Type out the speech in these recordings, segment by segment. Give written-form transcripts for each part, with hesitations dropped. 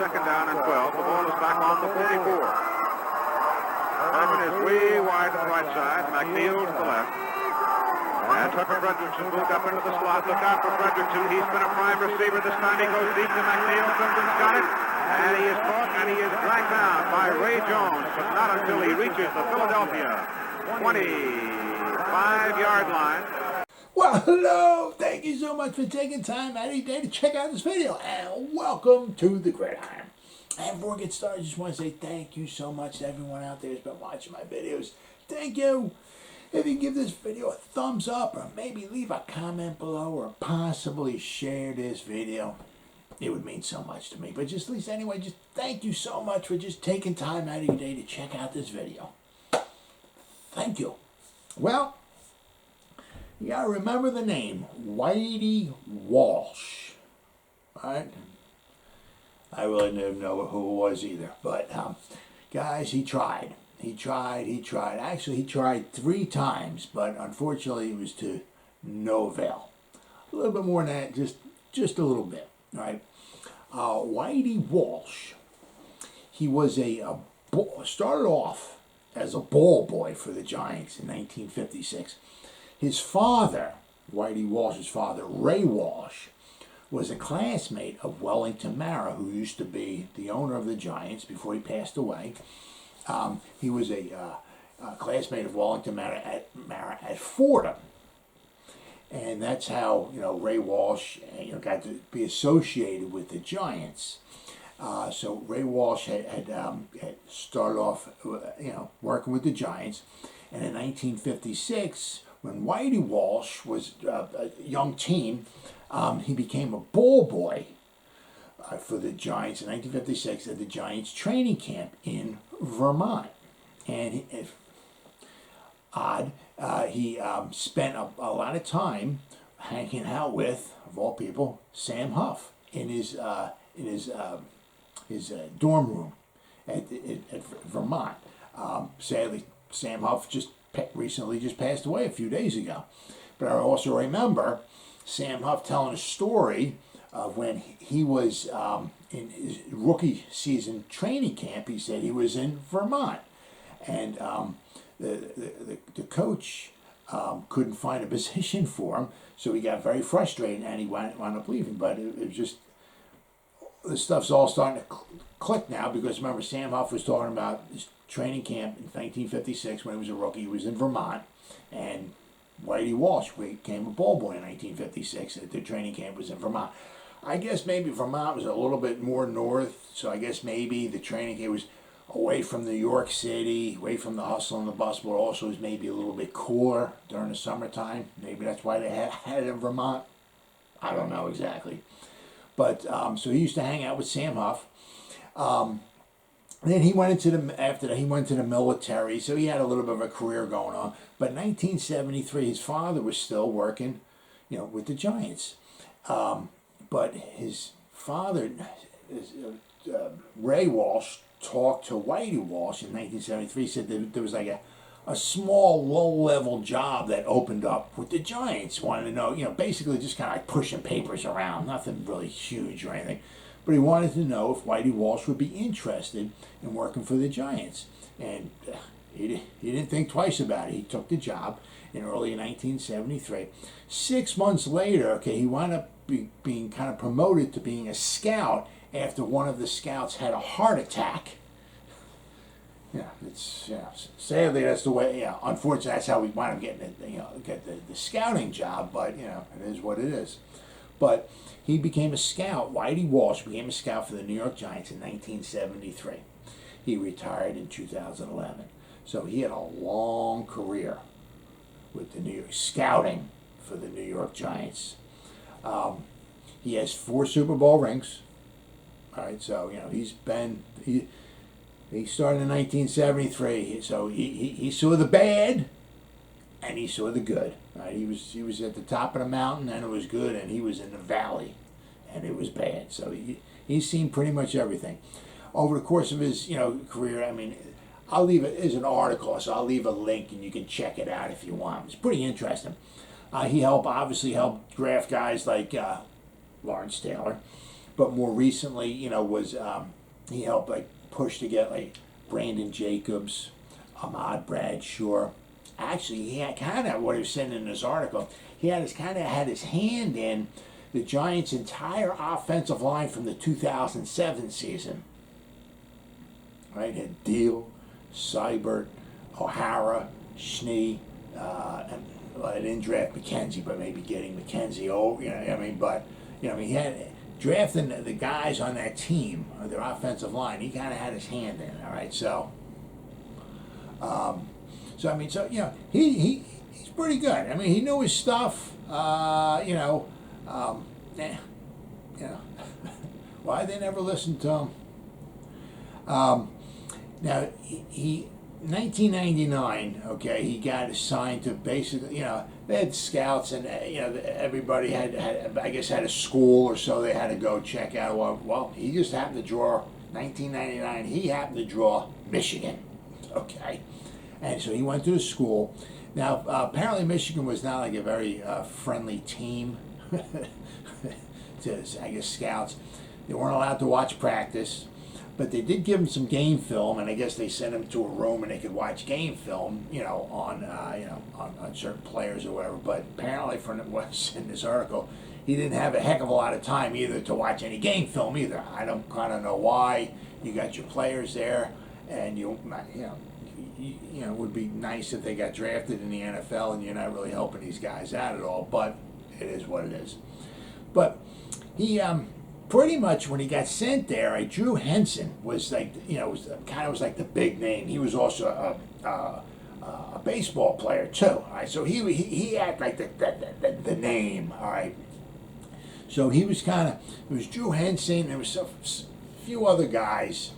second down and 12. The ball is back on the 44. Herman is way wide to the right side. McNeil to the left. And Tucker Frederickson moved up into the slot. Look out for Frederickson. He's been a prime receiver. This time he goes deep to McNeil. Clemson's got it. And he is caught and he is dragged down by Ray Jones, but not until he reaches the Philadelphia 25-yard line. Well, hello. Thank you so much for taking time out of your day to check out this video. And welcome to the Gridiron. And before we get started, I just want to say thank you so much to everyone out there who's been watching my videos. Thank you. If you give this video a thumbs up or maybe leave a comment below or possibly share this video, it would mean so much to me. But just at least anyway, just thank you so much for just taking time out of your day to check out this video. Thank you. Well, you gotta remember the name, Whitey Walsh. Alright? I really didn't know who it was either. But, guys, he tried. He tried. Actually, he tried 3 times, but unfortunately it was to no avail. A little bit more than that, just a little bit. All right. Whitey Walsh, he was started off as a ball boy for the Giants in 1956. His father, Whitey Walsh's father, Ray Walsh, was a classmate of Wellington Mara, who used to be the owner of the Giants before he passed away. He was a classmate of Wellington Mara at Fordham. And that's how, Ray Walsh, got to be associated with the Giants. So Ray Walsh had started off, working with the Giants. And in 1956, when Whitey Walsh was a young teen, he became a ball boy for the Giants in 1956 at the Giants training camp in Vermont. And he spent a lot of time hanging out with, of all people, Sam Huff in his dorm room at Vermont. Sadly, Sam Huff recently passed away a few days ago. But I also remember Sam Huff telling a story of when he was in his rookie season training camp. He said he was in Vermont, and the coach couldn't find a position for him, so he got very frustrated and he wound up leaving. But it was just, this stuff's all starting to click now, because remember, Sam Huff was talking about his training camp in 1956 when he was a rookie. He was in Vermont, and Whitey Walsh became a ball boy in 1956. The training camp was in Vermont. I guess maybe Vermont was a little bit more north, so I guess maybe the training camp was away from New York City, away from the hustle and the bustle, but also was maybe a little bit cooler during the summertime. Maybe that's why they had it in Vermont. I don't know exactly. But, so he used to hang out with Sam Huff. Then he went after that, he went to the military, so he had a little bit of a career going on. But in 1973, his father was still working, with the Giants. But his father, Ray Walsh, talked to Whitey Walsh in 1973, said that there was like a small, low-level job that opened up with the Giants. Wanted to know, basically just kind of like pushing papers around, nothing really huge or anything. But he wanted to know if Whitey Walsh would be interested in working for the Giants. And he didn't think twice about it. He took the job in early 1973. 6 months later, he wound up being kind of promoted to being a scout after one of the scouts had a heart attack. Sadly that's the way. Unfortunately, that's how we wound up getting the scouting job. But it is what it is. But he became a scout. Whitey Walsh became a scout for the New York Giants in 1973. He retired in 2011. So he had a long career with the New York scouting for the New York Giants. He has 4 Super Bowl rings. All right, so he started in 1973. So he saw the bad, and he saw the good. Right? He was at the top of the mountain, and it was good, and he was in the valley, and it was bad. So he's seen pretty much everything over the course of his career. I mean, I'll leave it as an article, so I'll leave a link, and you can check it out if you want. It's pretty interesting. He obviously helped draft guys like Lawrence Taylor, but more recently, was he helped like push to get like Brandon Jacobs, Ahmad Bradshaw. Actually, he had kind of what he was saying in this article. He had his hand in the Giants' entire offensive line from the 2007 season. Right, had Deal, Seibert, O'Hara, Schnee, and I didn't draft McKenzie, but maybe getting McKenzie. He had drafting the guys on that team, their offensive line. He kind of had his hand in. All right, he's pretty good. I mean, he knew his stuff. Why they never listened to him? Now, he 1999, okay, he got assigned to basically, they had scouts and, everybody had a school or so they had to go check out. Well, he just happened to draw, 1999, he happened to draw Michigan, okay? And so he went to the school. Now, apparently Michigan was not like a very friendly team to, scouts. They weren't allowed to watch practice. But they did give him some game film, and I guess they sent him to a room and they could watch game film, on certain players or whatever. But apparently, from what's in this article, he didn't have a heck of a lot of time either to watch any game film either. I don't kind of know why. You got your players there, and it would be nice if they got drafted in the NFL, and you're not really helping these guys out at all. But it is what it is. But he pretty much when he got sent there, Drew Henson was like, was like the big name. He was also a baseball player too. All right, so he had like the name. All right, so he was it was Drew Henson. There was a few other guys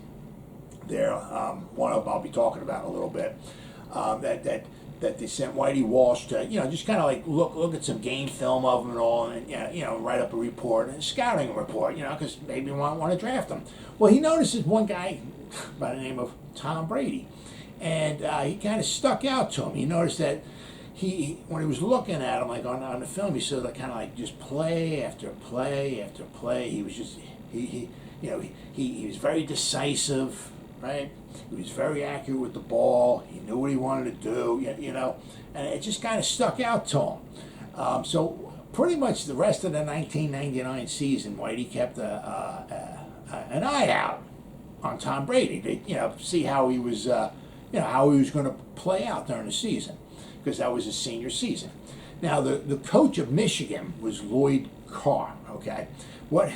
there. One of them I'll be talking about in a little bit. That they sent Whitey Walsh to, just kind of like look at some game film of them and all, and write up a report, a scouting report, because maybe you want to draft them. Well, he notices one guy by the name of Tom Brady, and he kind of stuck out to him. He noticed that when he was looking at him, like on the film, he saw like kind of like just play after play after play. He was just he was very decisive. Right? He was very accurate with the ball. He knew what he wanted to do, and it just kind of stuck out to him. So pretty much the rest of the 1999 season, Whitey kept an eye out on Tom Brady to see how he was how he was going to play out during the season, because that was his senior season. Now the coach of Michigan was Lloyd Carr. Okay, what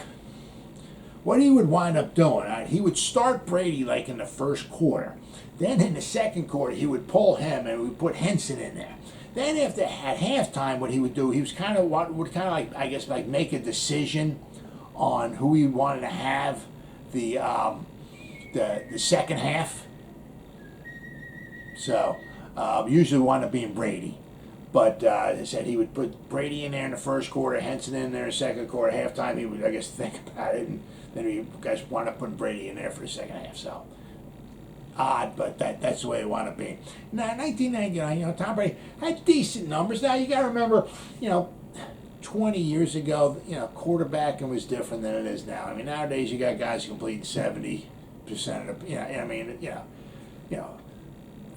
he would wind up doing, he would start Brady like in the first quarter. Then in the second quarter, he would pull him and we would put Henson in there. Then at halftime, what he would do, he was like make a decision on who he wanted to have the second half. So usually wound up being Brady. But as I said, he would put Brady in there in the first quarter, Henson in there in the second quarter. Halftime, he would, think about it, and then you guys wound up putting Brady in there for the second half. So odd, but that's the way it wound up being. Now, 1999, Tom Brady had decent numbers. Now you got to remember, 20 years ago, quarterbacking was different than it is now. I mean, nowadays you got guys completing 70% of the,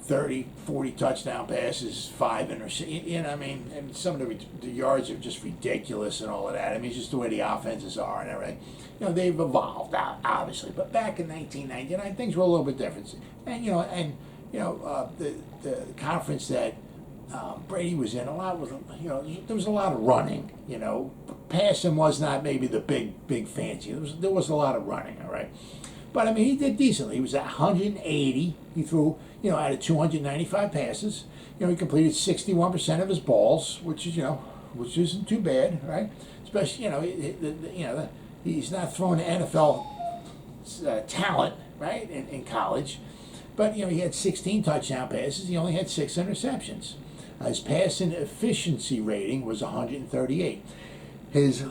30, 40 touchdown passes, 5 interceptions, and some of the yards are just ridiculous and all of that. It's just the way the offenses are and everything. They've evolved, obviously, but back in 1999, things were a little bit different. And, the conference that Brady was in, there was a lot of running, Passing was not maybe the big fancy. There was a lot of running, all right? But, he did decently. He was at 180. He threw, out of 295 passes. He completed 61% of his balls, which which isn't too bad, right? Especially, he's not throwing the NFL talent, right, in college. But, he had 16 touchdown passes. He only had 6 interceptions. His passing efficiency rating was 138. His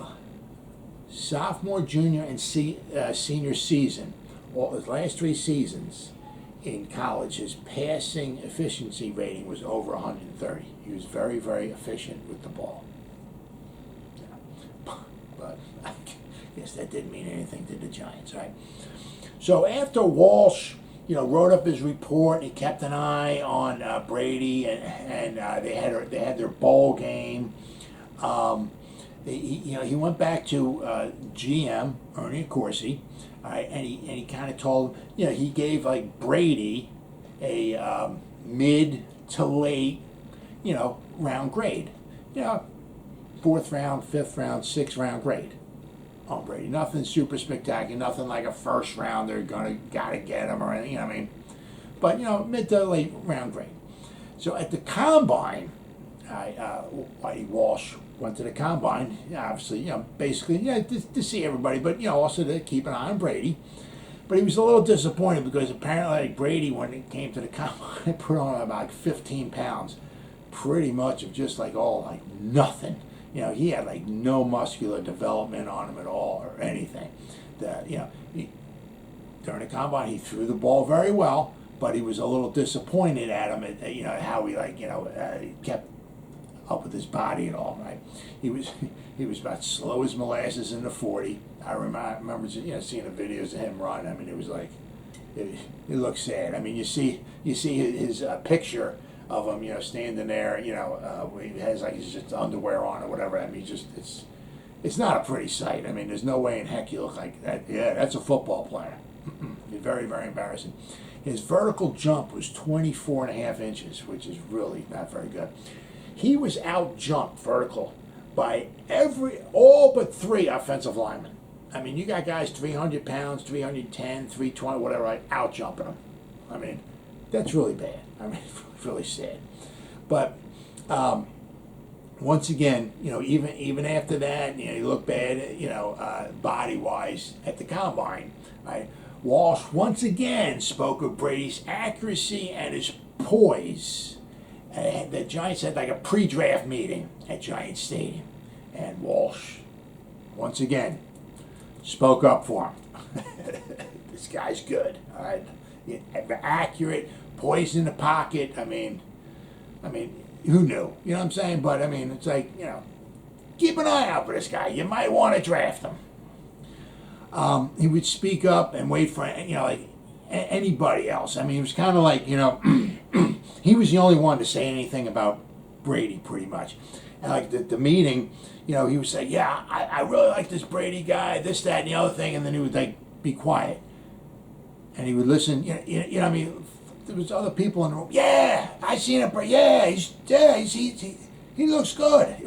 sophomore, junior, and senior season, his last 3 seasons in college, his passing efficiency rating was over 130. He was very, very efficient with the ball. Yeah. But I guess that didn't mean anything to the Giants, right? So after Walsh, wrote up his report, he kept an eye on Brady, and they had their bowl game. He went back to GM Ernie Accorsi, all right, and he kind of told him, he gave like Brady a mid to late, round grade, fourth round, fifth round, sixth round grade on Brady. Nothing super spectacular, nothing like a first round. They're gotta get him or anything. But mid to late round grade. So at the combine, Whitey Walsh went to the combine, obviously, basically, to see everybody, but also to keep an eye on Brady. But he was a little disappointed because apparently Brady, when it came to the combine, put on about 15 pounds, pretty much of just nothing. He had no muscular development on him at all or anything. During the combine, he threw the ball very well, but he was a little disappointed at him at how he kept up with his body and all, right? He was about slow as molasses in the 40. I remember seeing the videos of him run. I mean, it was it looked sad. I mean, you see his picture of him, standing there, where he has his just underwear on or whatever. I mean, it's not a pretty sight. I mean, there's no way in heck you look like that. Yeah, that's a football player. Very, very embarrassing. His vertical jump was 24 and a half inches, which is really not very good. He was out-jumped vertical by all but 3 offensive linemen. I mean, you got guys 300 pounds, 310, 320, whatever, out-jumping him. I mean, that's really bad. I mean, really sad. But once again, even after that, he looked bad, body-wise at the combine. Right? Walsh once again spoke of Brady's accuracy and his poise. The Giants had a pre-draft meeting at Giant Stadium, and Walsh once again spoke up for him. This guy's good, all right? Accurate, poise in the pocket. I mean, who knew? You know what I'm saying? But I mean, it's keep an eye out for this guy. You might want to draft him. He would speak up and wait for anybody else. I mean, he was kind of he was the only one to say anything about Brady, pretty much. And the meeting, he would say, "Yeah, I really like this Brady guy, this, that, and the other thing," and then he would be quiet, and he would listen. I mean, there was other people in the room. Yeah, I seen it, but yeah, he looks good,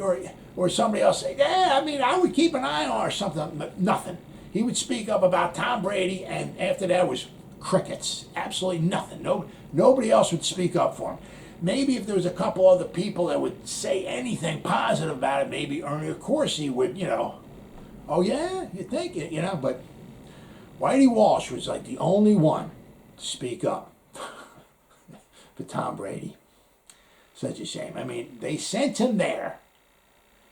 or somebody else say, "Yeah, I mean, I would keep an eye on," or something. Nothing. He would speak up about Tom Brady, and after that was crickets. Absolutely nothing. Nobody else would speak up for him. Maybe if there was a couple other people that would say anything positive about it, maybe Ernie Accorsi would, oh yeah, you think it, but Whitey Walsh was the only one to speak up for Tom Brady. Such a shame. I mean, they sent him there.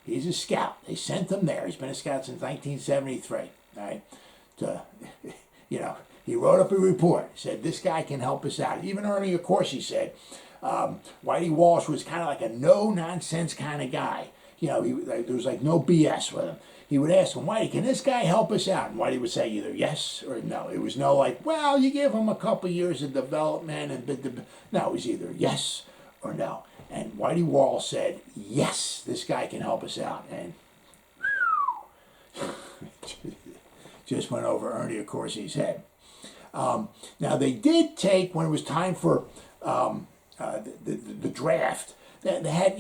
He's a scout. They sent him there. He's been a scout since 1973. Right? He wrote up a report. Said this guy can help us out. Even Ernie Accorsi said Whitey Walsh was kind of a no-nonsense kind of guy. There was no BS with him. He would ask him, "Whitey, can this guy help us out?" And Whitey would say either yes or no. It was no well, you give him a couple years of development, and no, it was either yes or no. And Whitey Walsh said, "Yes, this guy can help us out." And just went over Ernie Accorsi's head. Now they did take, when it was time for the draft, they had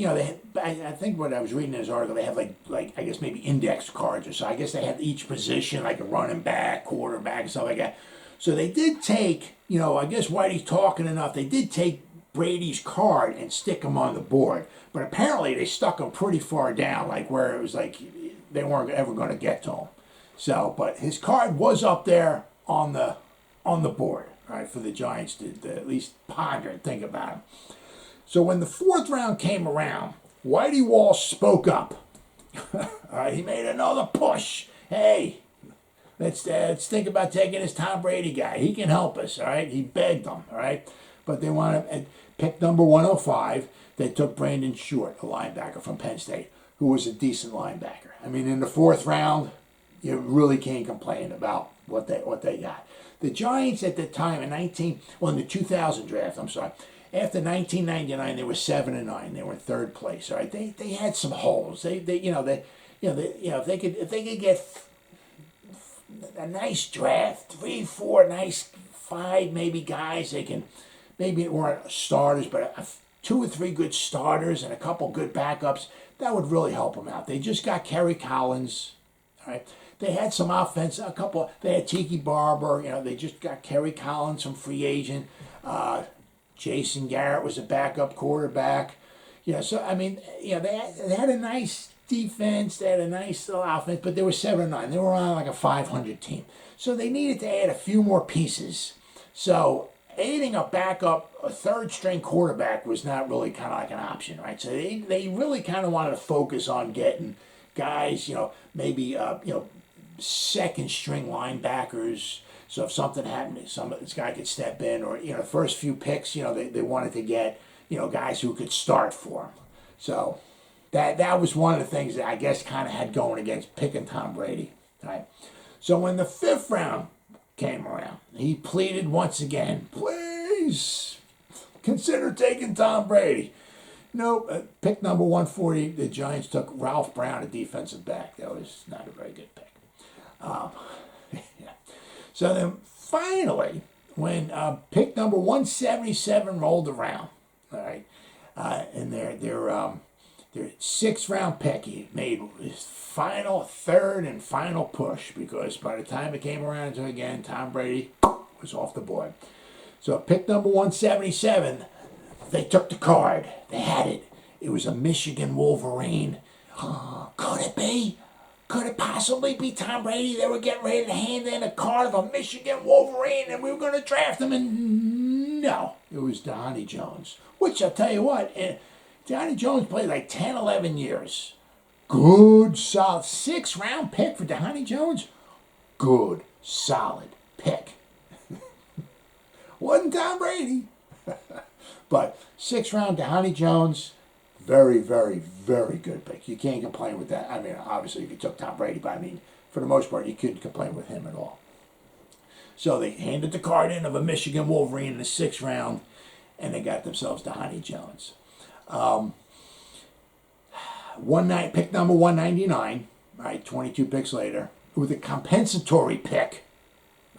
I think what I was reading in this article, they have I guess maybe index cards or so. I guess they had each position, like a running back, quarterback, and stuff like that. So they did take, I guess Whitey's talking enough. They did take Brady's card and stick him on the board, but apparently they stuck him pretty far down, where it was they weren't ever going to get to him. So, but his card was up there on the board, right, for the Giants to at least ponder and think about him. So when the 4th round came around, Whitey Walsh spoke up. All right, he made another push. Hey, let's think about taking this Tom Brady guy. He can help us. All right, he begged them. All right, but they wanted to pick number 105. They took Brandon Short, a linebacker from Penn State, who was a decent linebacker. I mean, in the 4th round, you really can't complain about what they got. The Giants at the time in the 2000 draft, I'm sorry, after 1999 they were 7-9. They were in third place. All right, they had some holes. If they could get a nice draft, 3, 4, nice 5 maybe guys, they can maybe it weren't starters, but 2 or 3 good starters and a couple good backups, that would really help them out. They just got Kerry Collins, all right. They had some offense, they had Tiki Barber, they just got Kerry Collins from free agent. Jason Garrett was a backup quarterback. They had a nice defense, they had a nice little offense, but they were 7-9. They were on like a 500 team. So they needed to add a few more pieces. So adding a third string quarterback was not really kind of like an option, right? So they really kind of wanted to focus on getting guys, maybe, second string linebackers. So if something happened, this guy could step in, or the first few picks, they wanted to get guys who could start for them. So that was one of the things that I guess kind of had going against picking Tom Brady. Right. So when the 5th round came around, he pleaded once again, please consider taking Tom Brady. Nope. Pick number 140, the Giants took Ralph Brown, a defensive back. That was not a very good pick. Yeah. So then finally, when pick number 177 rolled around, all right, and their 6th round pick, he made his third and final push, because by the time it came around to again, Tom Brady was off the board. So pick number 177, they took the card. They had it. It was a Michigan Wolverine. Could it be? Could it possibly be Tom Brady? They were getting ready to hand in a card of a Michigan Wolverine, and we were going to draft him. And no, it was Donnie Jones. Which I'll tell you what, Donnie Jones played like 10, 11 years. Good, solid 6th round pick for Donnie Jones. Good, solid pick. Wasn't Tom Brady. But 6th round, Donnie Jones, very, very, very good pick. You can't complain with that. I mean, obviously, if you took Tom Brady, but for the most part, you couldn't complain with him at all. So they handed the card in of a Michigan Wolverine in the 6th round, and they got themselves Donnie Jones. Pick number 199, right, 22 picks later, with a compensatory pick,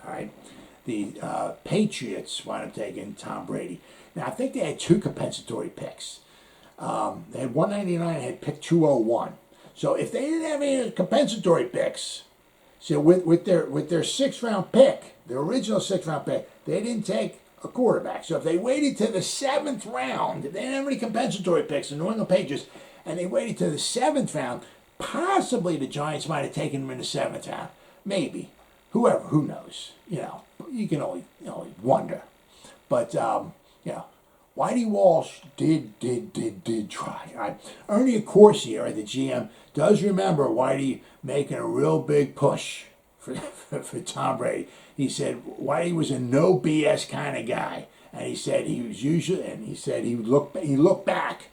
all right, the Patriots wound up taking Tom Brady. Now, I think they had 2 compensatory picks. They had 199 and had pick 201. So if they didn't have any compensatory picks, so with their 6th round pick, their original 6th round pick, they didn't take a quarterback. So if they waited to the 7th round, if they didn't have any compensatory picks, the New England Patriots, and they waited to the 7th round, possibly the Giants might have taken him in the 7th round. Maybe. Who knows? You can only wonder. But, Whitey Walsh did try. Right? Ernie Accorsi, the GM, does remember Whitey making a real big push for Tom Brady. He said Whitey was a no BS kind of guy, and he said he looked back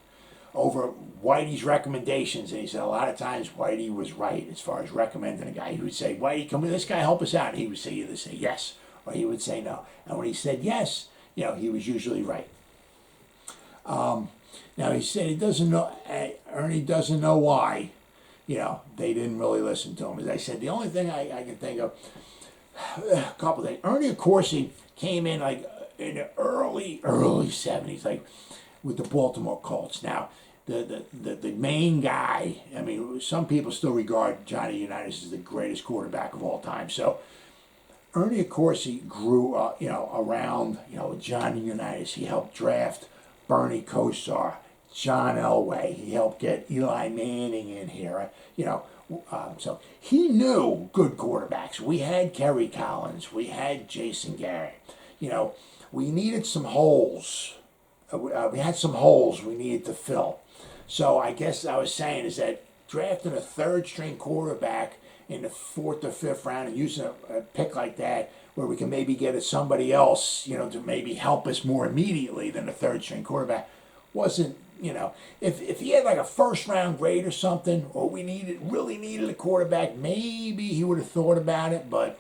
over Whitey's recommendations, and he said a lot of times Whitey was right as far as recommending a guy. He would say, Whitey, come with this guy, help us out. And he would say either say yes or he would say no. And when he said yes, he was usually right. Now he said he doesn't know. Ernie doesn't know why. They didn't really listen to him. As I said, the only thing I can think of, a couple things. Ernie Accorsi came in like in the early 70s, like with the Baltimore Colts. Now the main guy. I mean, some people still regard Johnny Unitas as the greatest quarterback of all time. So Ernie Accorsi grew up, around Johnny Unitas. He helped draft Bernie Kosar, John Elway. He helped get Eli Manning in here. So he knew good quarterbacks. We had Kerry Collins. We had Jason Garrett. We needed some holes. We had some holes we needed to fill. So I guess I was saying is that drafting a 3rd string quarterback in the 4th or 5th round and using a pick like that, where we can maybe get somebody else, to maybe help us more immediately than a 3rd string quarterback, wasn't you know, if he had like a first-round grade or something, or we really needed a quarterback, maybe he would have thought about it, but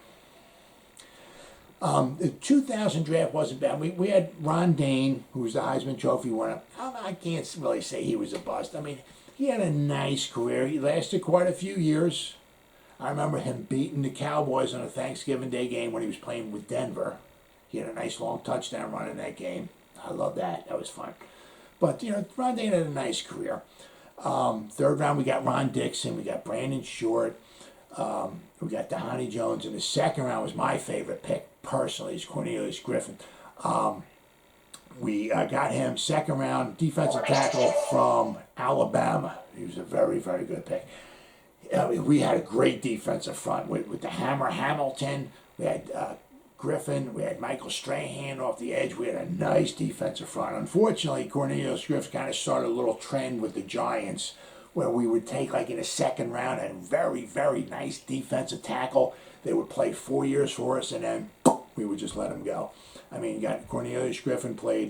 the 2000 draft wasn't bad. We had Ron Dane, who was the Heisman Trophy winner. I can't really say he was a bust. I mean, he had a nice career. He lasted quite a few years. I remember him beating the Cowboys on a Thanksgiving Day game when he was playing with Denver. He had a nice long touchdown run in that game. I love that. That was fun. But, you know, Ron Dane had a nice career. Third round, we got Ron Dixon. We got Brandon Short. We got Dhani Jones. And the second round was my favorite pick, personally, is Cornelius Griffin. We got him second round, defensive tackle from Alabama. He was a very, very good pick. We had a great defensive front with the Hammer Hamilton. We had Griffin. We had Michael Strahan off the edge. We had a nice defensive front. Unfortunately, Cornelius Griffin kind of started a little trend with the Giants where we would take, like in the second round, a very, very nice defensive tackle. They would play 4 years for us, and then we would just let him go. I mean, you got Cornelius Griffin played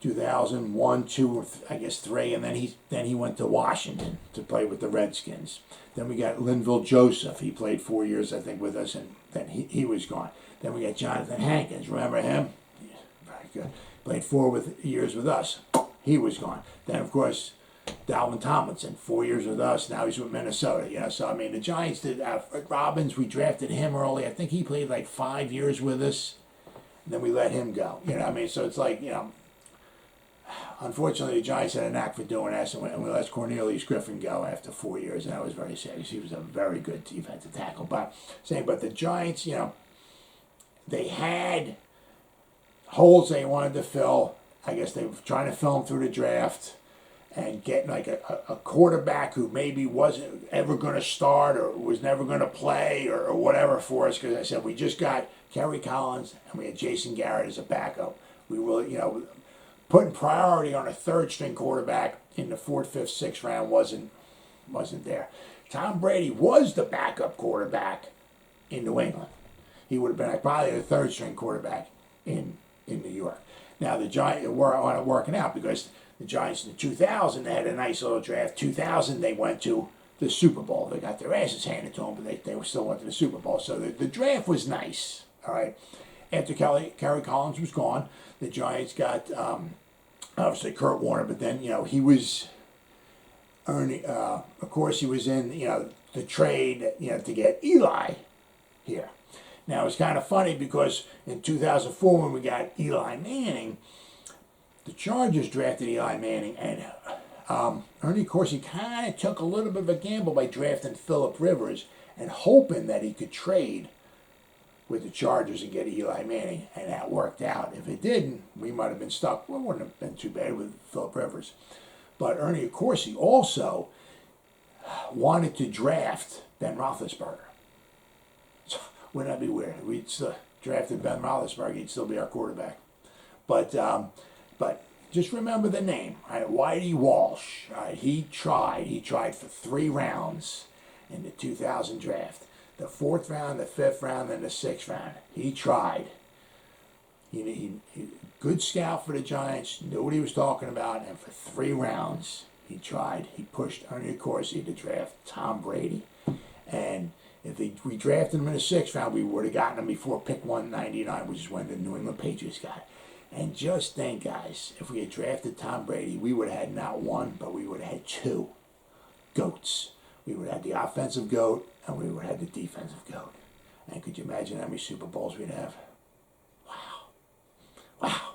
2001, 2, I guess 3, and then he went to Washington to play with the Redskins. Then we got Linville Joseph. He played 4 years, I think, with us, and then he was gone. Then we got Jonathan Hankins. Remember him? Yeah, very good. Played 4 years with us. He was gone. Then, of course, Dalvin Tomlinson, 4 years with us. Now he's with Minnesota. You know, so I mean, the Giants did. Robbins, we drafted him early. I think he played like 5 years with us. And then we let him go. You know, I mean, so it's like, you know, unfortunately, the Giants had a knack for doing that, and we let Cornelius Griffin go after 4 years, and that was very sad. He was a very good defensive tackle. But the Giants, you know, they had holes they wanted to fill. I guess they were trying to fill them through the draft and get like a quarterback who maybe wasn't ever going to start or was never going to play or whatever for us. Because I said we just got Kerry Collins and we had Jason Garrett as a backup. We really, you know, putting priority on a third-string quarterback in the 4th, 5th, 6th round wasn't there. Tom Brady was the backup quarterback in New England. He would have been probably the third-string quarterback in New York. Now, the Giants weren't working out because the Giants in 2000, they had a nice little draft. 2000, they went to the Super Bowl. They got their asses handed to them, but they still went to the Super Bowl. So the draft was nice, all right? After Kerry Collins was gone, the Giants got, obviously, Kurt Warner, but then, you know, he was earning, of course, he was in, you know, the trade, you know, to get Eli here. Now, it's kind of funny because in 2004, when we got Eli Manning, the Chargers drafted Eli Manning, and Ernie Corsi kind of took a little bit of a gamble by drafting Phillip Rivers and hoping that he could trade with the Chargers and get Eli Manning, and that worked out. If it didn't, we might have been stuck. Well, it wouldn't have been too bad with Phillip Rivers. But Ernie Corsi also wanted to draft Ben Roethlisberger. So, wouldn't that be weird? We'd still drafted Ben Roethlisberger, he'd still be our quarterback. But just remember the name, right? Whitey Walsh. Right? He tried for 3 rounds in the 2000 draft. The 4th round, the 5th round, and the 6th round. He tried. He good scout for the Giants, knew what he was talking about, and for 3 rounds, he tried. He pushed Ernie Corsi to draft Tom Brady. And if we drafted him in the 6th round, we would have gotten him before pick 199, which is when the New England Patriots got it. And just think, guys, if we had drafted Tom Brady, we would have had not 1, but we would have had 2 GOATs. We would have had the offensive GOAT, and we would have had the defensive GOAT. And could you imagine how many Super Bowls we'd have? Wow.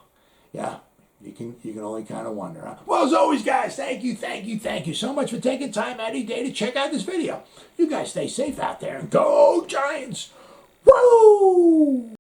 Yeah, you can only kind of wonder, huh? Well, as always, guys, thank you so much for taking time out of your day to check out this video. You guys stay safe out there, and go Giants! Woo!